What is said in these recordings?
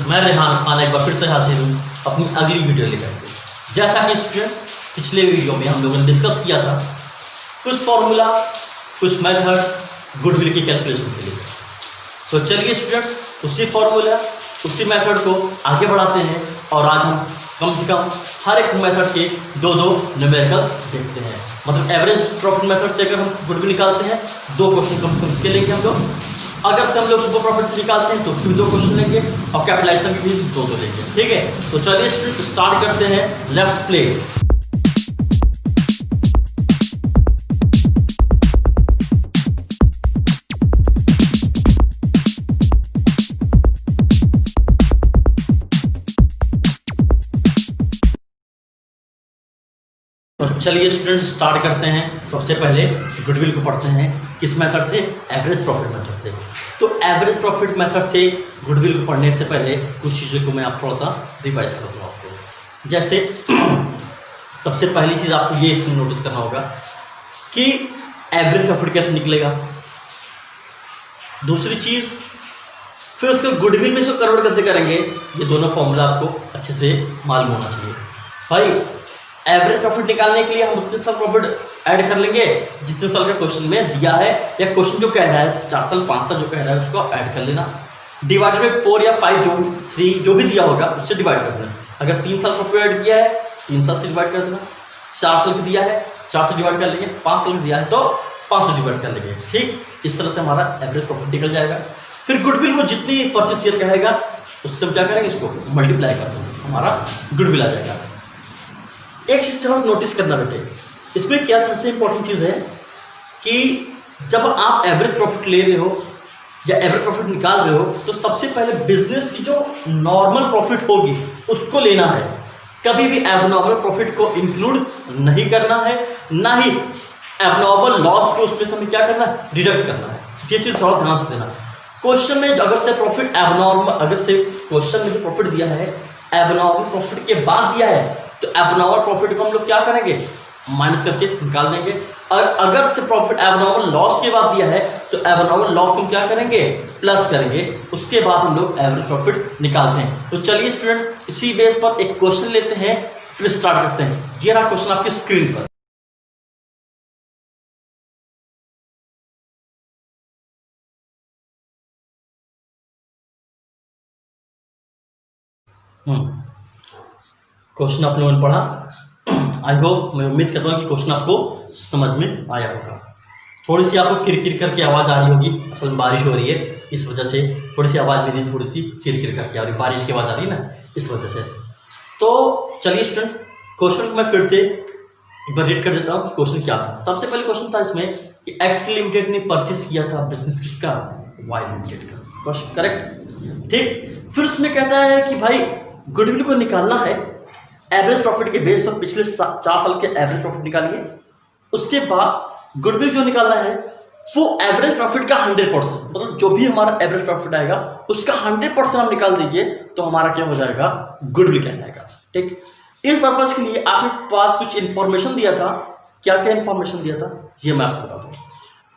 मैं रेहान खान एक बार फिर से हाजिर हूँ अपनी अगली वीडियो लेकर के। जैसा कि स्टूडेंट पिछले वीडियो में हम लोगों ने डिस्कस किया था कुछ फॉर्मूला, कुछ मेथड गुडविल की कैलकुलेशन के लिए। तो चलिए स्टूडेंट उसी फॉर्मूला, उसी मेथड को आगे बढ़ाते हैं और आज हम कम से कम हर एक मेथड के दो न्यूमेरिकल देखते हैं। मतलब एवरेज प्रॉफिट मेथड से अगर हम गुडविल निकालते हैं 2 क्वेश्चन कम से कम इसके लेंगे हम लोग। अगर से हम लोग सुपर प्रॉफिट से निकालते हैं तो फिर 2 क्वेश्चन लेंगे और कैपिटलाइजेशन के भी 2 लेंगे। ठीक है, तो चलिए स्टार्ट करते हैं। Let's play. तो चलिए स्टूडेंट्स स्टार्ट करते हैं। सबसे पहले गुडविल को पढ़ते हैं किस मेथड से? एवरेज प्रॉफिट मेथड से। तो एवरेज प्रॉफिट मेथड से गुडविल को पढ़ने से पहले कुछ चीज़ों को मैं आप थोड़ा सा रिवाइज कर दूँ आपको। जैसे सबसे पहली चीज़ आपको ये नोटिस करना होगा कि एवरेज प्रॉफिट कैसे निकलेगा। दूसरी चीज़ फिर उसको गुडविल में इसको कन्वर्ट कैसे करेंगे, ये दोनों फॉर्मूला आपको अच्छे से मालूम होना चाहिए। भाई एवरेज प्रॉफिट निकालने के लिए हम उतने साल प्रॉफिट ऐड कर लेंगे जितने साल का क्वेश्चन में दिया है, या क्वेश्चन जो कह रहा है 4 साल 5 साल जो कह रहा है उसको ऐड कर लेना, डिवाइडेड बाई 4 या 5 जो 3 जो भी दिया होगा उससे डिवाइड कर देना। अगर 3 साल प्रॉफिट ऐड किया है 3 साल से डिवाइड कर देना, 4 साल का दिया है 4 से डिवाइड कर लेंगे, 5 साल का दिया है तो 5 से डिवाइड कर लेंगे। ठीक, इस तरह से हमारा एवरेज प्रॉफिट निकल जाएगा। फिर गुडविल को जितनी परचेस ईयर कहेगा उससे हम क्या करेंगे, इसको मल्टीप्लाई कर देंगे, हमारा गुडविल आ जाएगा। एक चीज थोड़ा नोटिस करना बेटे, इसमें क्या सबसे इंपॉर्टेंट चीज है कि जब आप एवरेज प्रॉफिट ले रहे हो या एवरेज प्रॉफिट निकाल रहे हो तो सबसे पहले बिजनेस की जो नॉर्मल प्रॉफिट होगी उसको लेना है। कभी भी एबनॉर्मल प्रॉफिट को इंक्लूड नहीं करना है, ना ही एबनॉर्मल लॉस को उसमें से हमें क्या करना है, डिडक्ट करना है। ये चीज थोड़ा ध्यान से देना। क्वेश्चन में अगर से प्रॉफिट एबनॉर्मल, अगर से क्वेश्चन में जो प्रॉफिट दिया है एबनॉर्मल प्रॉफिट के बाद दिया है तो एबनॉर्मल प्रॉफिट को हम लोग क्या करेंगे, माइनस करके निकाल देंगे। और अगर से प्रॉफिट एबनॉर्मल लॉस के बाद दिया है तो एबनॉर्मल लॉस को क्या करेंगे, प्लस करेंगे। उसके बाद हम लोग एवरेज प्रॉफिट निकालते हैं। तो चलिए स्टूडेंट इसी बेस पर एक क्वेश्चन लेते हैं, फिर स्टार्ट करते हैं। ये रहा क्वेश्चन आपकी स्क्रीन पर। क्वेश्चन आप लोगों ने पढ़ा, आई होप, मैं उम्मीद करता हूँ कि क्वेश्चन आपको समझ में आया होगा। थोड़ी सी आपको किरकिर करके आवाज़ आ रही होगी, असल में बारिश हो रही है इस वजह से थोड़ी सी आवाज़ मेरी थोड़ी सी किरकिर करके आ रही है, बारिश की आवाज़ आ रही है ना इस वजह से। तो चलिए स्टूडेंट क्वेश्चन को मैं फिर से एक बार रीड कर देता हूँ कि क्वेश्चन क्या था। सबसे पहले क्वेश्चन था इसमें कि एक्स लिमिटेड ने परचेस किया था बिजनेस किसका, वाई लिमिटेड का। क्वेश्चन करेक्ट, ठीक। फिर उसमें कहता है कि भाई गुडविल को निकालना है एवरेज प्रॉफिट के बेस पर, पिछले 4 साल के एवरेज प्रॉफिट निकालिए। उसके बाद गुडविल जो निकालना है वो एवरेज प्रॉफिट का 100%, मतलब जो भी हमारा एवरेज प्रॉफिट आएगा उसका 100% हम निकाल दीजिए तो हमारा क्या हो जाएगा, गुडविल कहलाएगा। ठीक, इस पर्पज के लिए आपके पास कुछ इंफॉर्मेशन दिया था। क्या क्या इंफॉर्मेशन दिया था ये मैं आपको बता दूं।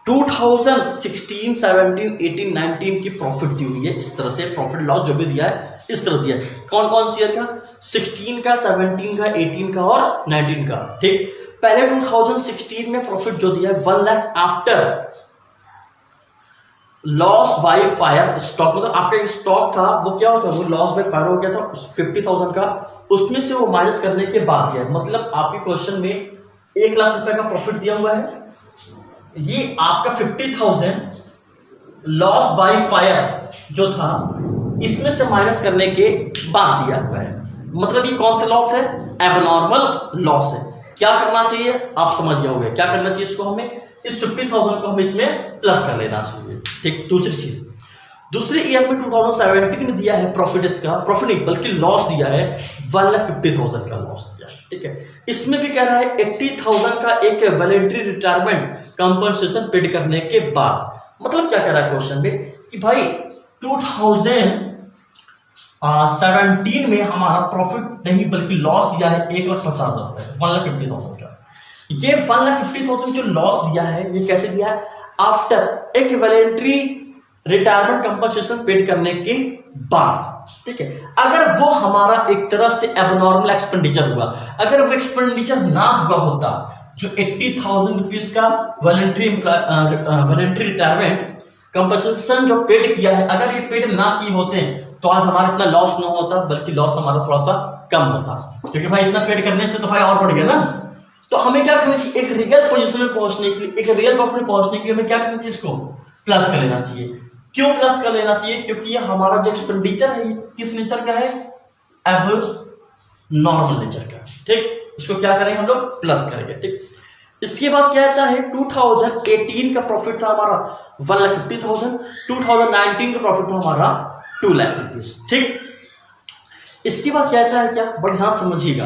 2016, 17, 18, 19 की प्रॉफिट दी हुई है। इस तरह से प्रॉफिट लॉस जो भी दिया है इस तरह दिया है। कौन कौन सी ईयर का, 16 का, 17 का, 18 का और 19 का। ठीक, पहले 2016 में प्रॉफिट जो दिया है 1 lakh after loss by fire stock, मतलब आपका एक स्टॉक था वो क्या होता है, वो लॉस बाय फायर हो गया था 50,000 का, उसमें से वो माइनस करने के बाद दिया है। मतलब आपके क्वेश्चन में 1 लाख रुपए का प्रॉफिट दिया हुआ है, ये आपका 50,000 लॉस बाय फायर जो था इसमें से माइनस करने के बाद दिया हुआ है। मतलब ये कौन सा लॉस है, एबनॉर्मल लॉस है। क्या करना चाहिए आप समझ गए होंगे, क्या करना चाहिए इसको, हमें इस 50,000 को हमें इसमें प्लस कर लेना चाहिए। ठीक, दूसरी चीज, दूसरे ईयर में 2017 में दिया है प्रॉफिट, इसका प्रॉफिट नहीं बल्कि लॉस दिया है 1,50,000 का लॉस दिया है। ठीक है, इसमें भी कह रहा है 80,000 का एक वॉलंटरी रिटायरमेंट कंपनसेशन पेड करने के बाद। मतलब क्या कह रहा है क्वेश्चन में कि भाई 2017 में हमारा प्रॉफिट नहीं बल्कि लॉस दिया है 1,50,000 रुपए, 1,50,000 का। ये 1,50,000 जो लॉस दिया है ये कैसे दिया है, आफ्टर एक वॉलंटरी रिटायरमेंट कंपनसेशन पेड करने के बाद, ठीक है। अगर वो हमारा एक तरह से एबनॉर्मल एक्सपेंडिचर हुआ, अगर वो एक्सपेंडिचर ना हुआ होता, जो 80,000 रुपीज का वॉलंटरी रिटायरमेंट कंपनसेशन जो पेड किया है, अगर ये पेड ना किए होते तो आज हमारा इतना लॉस ना होता, बल्कि लॉस हमारा थोड़ा सा कम होता, क्योंकि भाई इतना पेड करने से तो भाई और बढ़ गया ना। तो हमें क्या करना चाहिए, एक रियल पोजीशन में पहुंचने के लिए, एक रियल प्रॉफिट में पहुंचने के लिए हमें क्या करना चाहिए, इसको प्लस कर लेना चाहिए। क्यों प्लस कर लेना चाहिए, क्योंकि ये हमारा जो एक्सपेंडिचर है, ये किस नेचर का है, अब नॉर्मल नेचर का, ठीक। इसको क्या करेंगे हम लोग, प्लस करेंगे, ठीक। इसके बाद क्या आता है, 2018 का प्रॉफिट था हमारा 1,50,000, 2019 का प्रॉफिट था हमारा 2 लाख रुपीज, ठीक। इसके बाद क्या आता है, क्या बड़े ध्यान समझिएगा,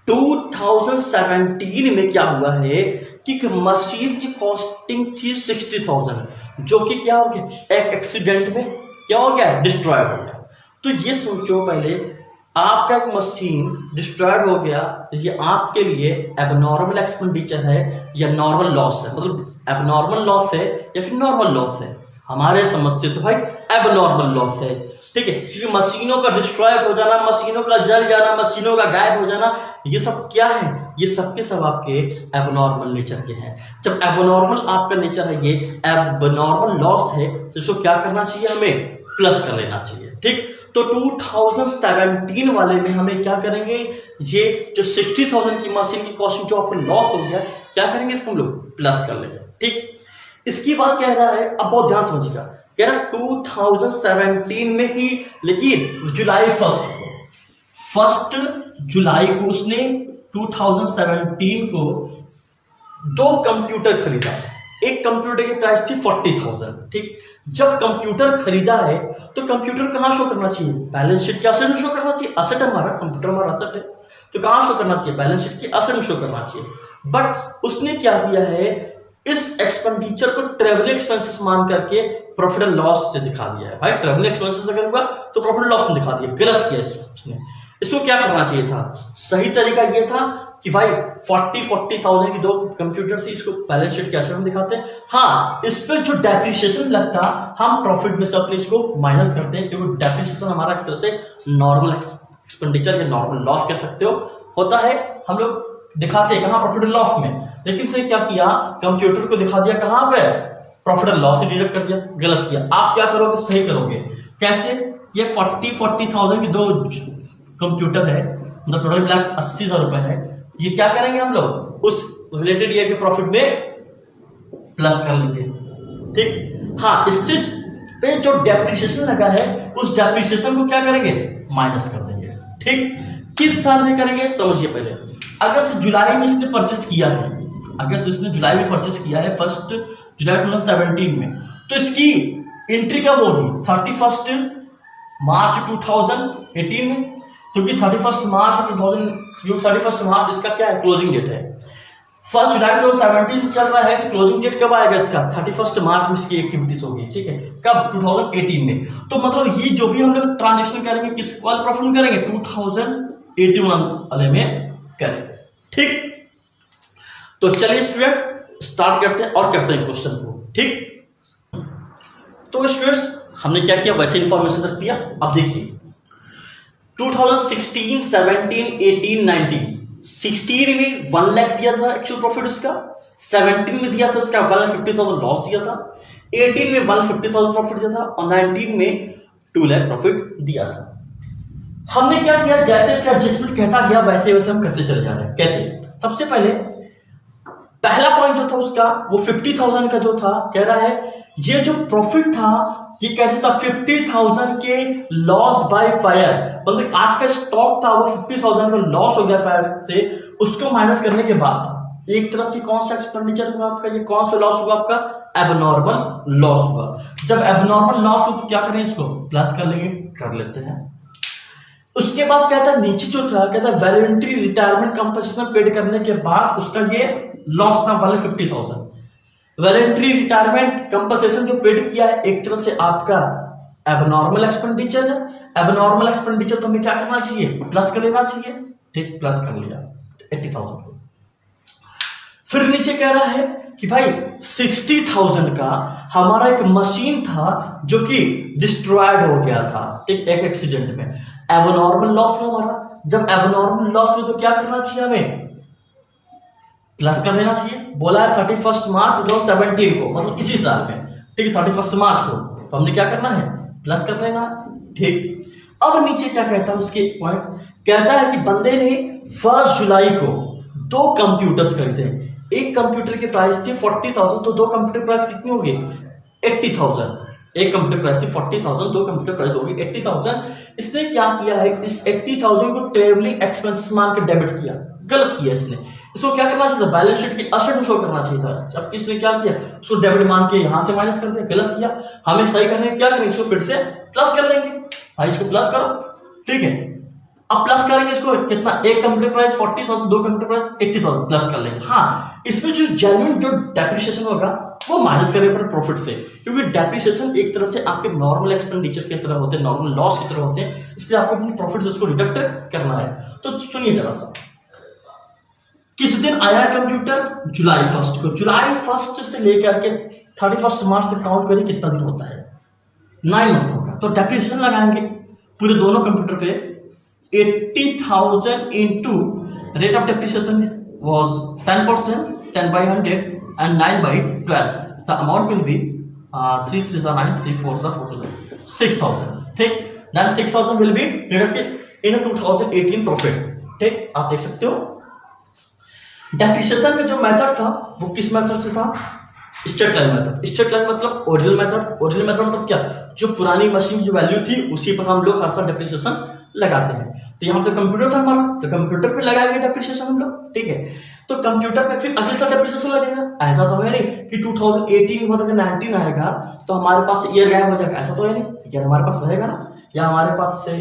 2017 में क्या हुआ है कि मशीन की कॉस्टिंग थी 60,000, जो कि क्या हो गया, एक एक्सीडेंट में क्या हो गया, डिस्ट्रॉय हो गया। तो ये सोचो, पहले आपका एक मशीन डिस्ट्रॉयड हो गया, ये आपके लिए एबनॉर्मल एक्सपेंडिचर है या नॉर्मल लॉस है, मतलब एबनॉर्मल लॉस है या फिर नॉर्मल लॉस है, हमारे समझ से तो भाई एबनॉर्मल लॉस है, ठीक है। क्योंकि मशीनों का डिस्ट्रॉय हो जाना, मशीनों का जल जाना, मशीनों का गायब हो जाना, ये सब क्या है, ये सब के सब आपके एबनॉर्मल नेचर के हैं। जब एबनॉर्मल आपका नेचर है, ये एबनॉर्मल लॉस है, तो इसको क्या करना चाहिए, हमें प्लस कर लेना चाहिए, ठीक। तो 2017 वाले में हमें क्या करेंगे, ये जो 60,000 की मशीन की कॉस्टिंग जो आपको लॉस हो गया, क्या करेंगे, इसको हम लोग प्लस कर लेंगे, ठीक। इसकी बात कह रहा है, अब बहुत ध्यान समझिएगा, कह रहा 2017 में ही, लेकिन जुलाई 1 जुलाई को उसने 2017 को 2 कंप्यूटर खरीदा। एक कंप्यूटर की प्राइस थी 40,000, ठीक। जब कंप्यूटर खरीदा है तो कंप्यूटर कहाँ शो करना चाहिए, बैलेंस शीट के असेट में शो करना चाहिए, असेट हमारा, कंप्यूटर हमारा असेट है, तो कहाँ शो करना चाहिए, बैलेंस शीट के असेट में शो करना चाहिए। बट उसने क्या किया है, इस एक्सपेंडिचर को ट्रेवलिंग एक्सपेंसेस मान करके प्रॉफिट एंड लॉस से दिखा दिया है। भाई ट्रेवलिंग एक्सपेंसेस अगर हुआ तो प्रॉफिट एंड लॉस में दिखा दिया, गलत किया इसने। इसको क्या करना चाहिए था, सही तरीका ये था कि भाई 40,000 की 2 कंप्यूटर थी, इसको बैलेंस शीट के असेट में दिखाते हैं। हाँ, इस पे जो डेप्रिसिएशन लगता हम प्रॉफिट में से अपने इसको माइनस करते हैं, क्योंकि डेप्रिसिएशन हमारा एक तरह से नॉर्मल एक्सपेंडिचर या नॉर्मल लॉस कह सकते हो होता है। हम लोग दिखाते हैं कहाँ, प्रॉफिट एंड लॉस में, लेकिन इसने क्या किया, कंप्यूटर को दिखा दिया कहाँ पे, प्रॉफिट एंड लॉस से डिडक्ट कर दिया, गलत किया। आप क्या करोगे, सही करोगे। कैसे, ये 40,000 की 2 कंप्यूटर है, मतलब टोटल मिला 80,000 रुपए है, ये क्या करेंगे हम लोग, उस रिलेटेड ईयर के प्रॉफिट में प्लस कर लेंगे, ठीक। हाँ, इससे पे जो डेप्रिसिएशन लगा है, उस डेप्रिसिएशन को क्या करेंगे, माइनस कर देंगे, ठीक। किस साल में करेंगे, समझिए पहले। अगस्त जुलाई में इसने परचेस किया है, अगस्त इसने जुलाई में परचेस किया है, 1 जुलाई 2017 में, तो इसकी एंट्री कब होगी, 31 मार्च 2018 में, क्योंकि 31 मार्च इसका क्या है, क्लोजिंग डेट है। 1 जुलाई 2017 से चल रहा है, तो क्लोजिंग डेट कब आएगा इसका, 31 मार्च में इसकी एक्टिविटीज होगी, ठीक है, कब, 2018 में। तो मतलब ये जो भी हम लोग ट्रांजेक्शन करेंगे, किस वाले प्रॉफिट में करेंगे, 2018 वाले में करेंगे, ठीक। तो चलिए स्टूडेंट स्टार्ट करते हैं और करते हैं क्वेश्चन को, ठीक। तो स्टूडेंट्स हमने क्या किया, वैसे इंफॉर्मेशन रख दिया। अब देखिए 2016, 17, 18, 19, 16 में 1 लाख दिया था एक्चुअल प्रॉफिट उसका, 17 में दिया था उसका 1,50,000 लॉस दिया था, 18 में 1,50,000 प्रॉफिट दिया था, और 19 में 2 लाख प्रॉफिट दिया था। हमने क्या किया, जैसे जैसे एडजस्टमेंट कहता गया वैसे वैसे हम करते चले जा रहे हैं। कैसे, सबसे पहले पहला पॉइंट जो था उसका, वो 50,000 का जो था, कह रहा है ये जो प्रॉफिट था ये कैसे था, 50,000 के लॉस बाय फायर, मतलब आपका स्टॉक था वो 50,000 का लॉस हो गया फायर से, उसको माइनस करने के बाद एक तरह से कौन सा एक्सपेंडिचर हुआ आपका, ये कौन सा लॉस हुआ आपका, एबनॉर्मल लॉस हुआ। जब एबनॉर्मल लॉस हो तो क्या करें, इसको प्लस कर लेंगे, कर लेते हैं। उसके बाद क्या था, नीचे जो था कहता वॉलंटरी रिटायरमेंट कंपनसेशन पेड करने के बाद उसका ये लॉस था 1,50,000। वॉलंटरी रिटायरमेंट कंपनसेशन जो पेड किया है एक तरह से आपका एबनॉर्मल एक्सपेंडिचर है। एबनॉर्मल एक्सपेंडिचर तो हमें क्या करना चाहिए, प्लस कर लेना चाहिए, ठीक, प्लस कर लिया 80,000 को। फिर नीचे कह रहा है कि भाई 60,000 का हमारा एक मशीन था जो कि डिस्ट्रॉयड हो गया था एक एक्सीडेंट में। एबनॉर्मल लॉस में हमारा, जब एबनॉर्मल लॉस में तो क्या करना चाहिए हमें, प्लस कर लेना चाहिए। बोला है 31 मार्च 2017 को, मतलब इसी साल में, ठीक है 31 मार्च को, तो हमने क्या करना है, प्लस कर लेना, ठीक। अब नीचे क्या कहता है उसके पॉइंट, कहता है कि बंदे ने 1 जुलाई को 2 कंप्यूटर्स खरीदे। एक कंप्यूटर की प्राइस थी 40,000, तो 2 कंप्यूटर प्राइस कितनी होगी, 80,000। एक कंप्यूटर प्राइस थी 40,000, 2 कंप्यूटर प्राइस होगी 80,000। इसने क्या किया है, इस 80,000 को ट्रेवलिंग एक्सपेंसेस मान के डेबिट किया, गलत किया इसने। इसको क्या करना चाहिए था, बैलेंस शीट की असेट में शो करना चाहिए था, जबकि इसने क्या किया, उसको डेबिट मान के यहां से माइनस कर दिया, गलत किया। हमें सही करने क्या करें, इसको फिर से प्लस कर लेंगे। भाई इसको प्लस करो, ठीक है। अब प्लस करेंगे इसको कितना, एक computer price 40,000, 2 computer price 80,000, plus कर लेंगे। हाँ, इसमें जो जेन्युइन जो डेप्रिसिएशन होगा वो माइनस करें पर प्रॉफिट से, क्योंकि डेप्रिसिएशन एक तरह से आपके नॉर्मल एक्सपेंडिचर की तरह होते हैं, नॉर्मल लॉस की तरह होते हैं, इसलिए आपको अपनी प्रॉफिट से उसको डिडक्ट करना है। तो सुनिए जरा सा, किस दिन आया कंप्यूटर, जुलाई 1 को। जुलाई 1 से लेकर के 31 मार्च तक काउंट करें कितना दिन होता है, 9 मंथ होगा। तो डेप्रिसिएशन लगाएंगे पूरे दोनों कंप्यूटर पे, 80,000 into rate of depreciation was 10%, 10/100 and 9/12. The amount will be 3 3s are 9, 3 4s are 4, 6,000, ठीक। Then 6,000 will be deducted in a 2018 profit, ठीक। आप देख सकते हो डेप्रिसिएशन का जो मेथड था वो किस मेथड से था, straight line method. Straight line मतलब ओरिजिनल मेथड। ओरिजिनल मेथड मतलब क्या, जो पुरानी मशीन की जो वैल्यू थी उसी पर हम लोग हर साल डेप्रिसिएशन लगाते हैं। तो यहाँ पे कंप्यूटर था हमारा, तो कंप्यूटर पे लगाएंगे डेप्रिसिएशन हम लोग, ठीक है। तो कंप्यूटर पे फिर अगले साल डेप्रिसिएशन लगेगा, ऐसा तो है नहीं कि 2018 के बाद अगर 19 आएगा तो हमारे पास ईयर गायब हो जाएगा, ऐसा तो है नहीं, ईयर हमारे पास रहेगा ना, या हमारे पास से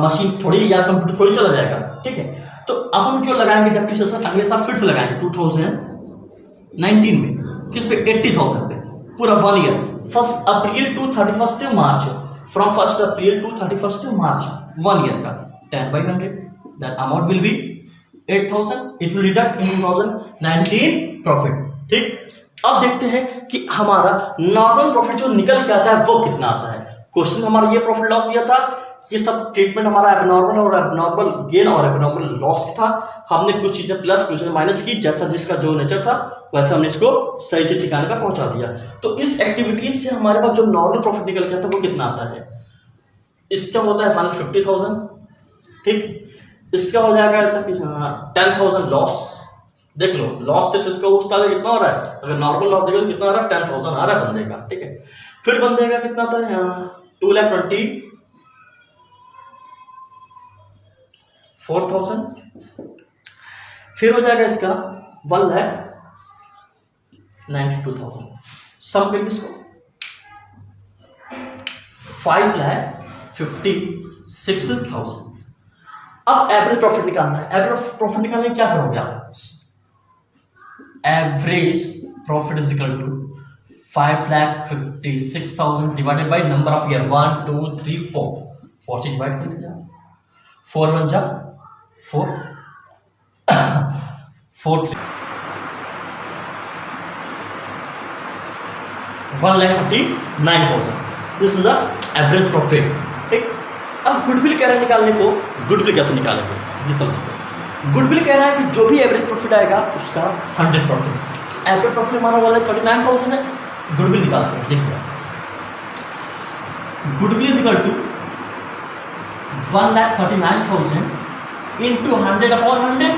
मशीन थोड़ी या कंप्यूटर थोड़ी चला जाएगा, ठीक है। तो अब हम जो लगाएंगे डेप्रिसिएशन अगले साल फिर से लगाएंगे 2019 में, किस पे, 80,000 पे, पूरा 1 year, 1 April to 31 March, from 1 April to 31 March, 1 year का 10/100, that amount will be 8,000, it will deduct in 2019 profit, ठीक। अब देखते हैं कि हमारा नॉर्मल प्रॉफिट जो निकल के आता है वो कितना आता है। क्वेश्चन हमारा ये प्रॉफिट लॉस दिया था, ये सब ट्रीटमेंट हमारा एबनॉर्मल और एबनॉर्मल गेन और एबनॉर्मल लॉस था। हमने कुछ चीजें प्लस कुछ माइनस की, जैसा जिसका जो नेचर था वैसे हमने इसको सही से ठिकाने पर पहुंचा दिया। तो इस एक्टिविटीज से हमारे पास जो नॉर्मल प्रॉफिट निकल गया था वो कितना आता है, इसका होता है 150,000, ठीक। इसका हो जाएगा ऐसा कि 10,000 लॉस, देख लो लॉस सिर्फ इसका उस साल कितना हो रहा है, अगर नॉर्मल लॉस देखो तो कितना आ रहा है, 10,000 आ रहा है बंदे का, ठीक है। फिर बंदे का कितना था, 2,24,000, फिर हो जाएगा इसका 1,92,000, सम करके इसको 5,56,000। अब एवरेज प्रॉफिट निकालना है। एवरेज प्रॉफिट निकालने क्या करोगे आप, average profit is equal to 5,56,000 divided by number of year, 1 2 3 4 से डिवाइड कर दीजिए, 4 1 जा 4 4 3 1,39,000, this is the average profit, ठीक। अब गुडविल कह रहा है निकालने को, गुडविल कैसे निकालेंगे ये समझिए। गुडविल कह रहा है कि जो भी एवरेज प्रॉफिट आएगा उसका 100%, एवरेज प्रॉफिट हमारा वाला 39,000 है, गुडविल निकालते हैं, देखिए goodwill is equal to 1,39,000 into 100/100,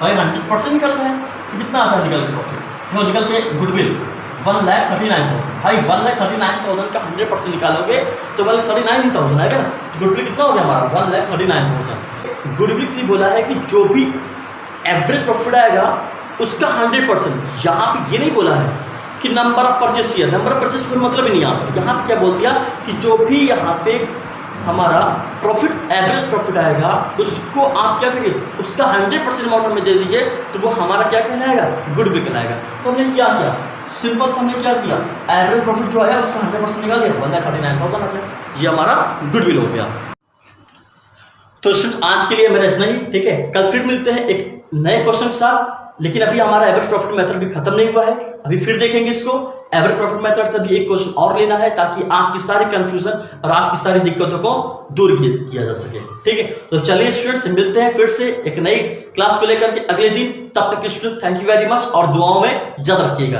भाई 100% निकलना है, तो कितना आता है निकल के प्रॉफिट, तो निकल के गुडविल 1,39,000, भाई 1,39,000 का 100% निकालोगे तो 1,39,000 आएगा ना, तो गुडविल कितना हो गया हमारा 1,39,000। गुडविल की बोला है कि जो भी एवरेज प्रॉफिट आएगा उसका 100%, यहाँ पे ये नहीं बोला है कि नंबर ऑफ परचेस किया, नंबर ऑफ परचेस कोई मतलब ही नहीं आता। यहाँ पे क्या बोल दिया कि जो भी यहाँ पे हमारा प्रॉफिट एवरेज प्रॉफिट आएगा उसको आप क्या करिए, उसका 100% अमाउंट हमें दे दीजिए, तो वो हमारा क्या कहलाएगा, गुडविल कहलाएगा। तो हमने क्या किया, सिंपल से हमने क्या किया, एवरेज प्रॉफिट जो आया उसका 100% निकाल दिया, 1,39,000 आ गया, ये हमारा गुडविल हो गया। तो आज के लिए मेरा इतना ही, ठीक है। कल फिर मिलते हैं एक नए क्वेश्चन के साथ। लेकिन अभी हमारा एवरेज प्रॉफिट मेथड भी खत्म नहीं हुआ है, अभी फिर देखेंगे इसको। एवरेज प्रॉफिट मेथड तभी एक क्वेश्चन और लेना है ताकि आपकी सारी कंफ्यूजन और आपकी सारी दिक्कतों को दूर किया जा सके। ठीक है, तो चलिए स्टूडेंट्स, मिलते हैं फिर से एक नई क्लास को लेकर के अगले दिन। तब तक के student thank you very much और दुआओं में याद रखिएगा।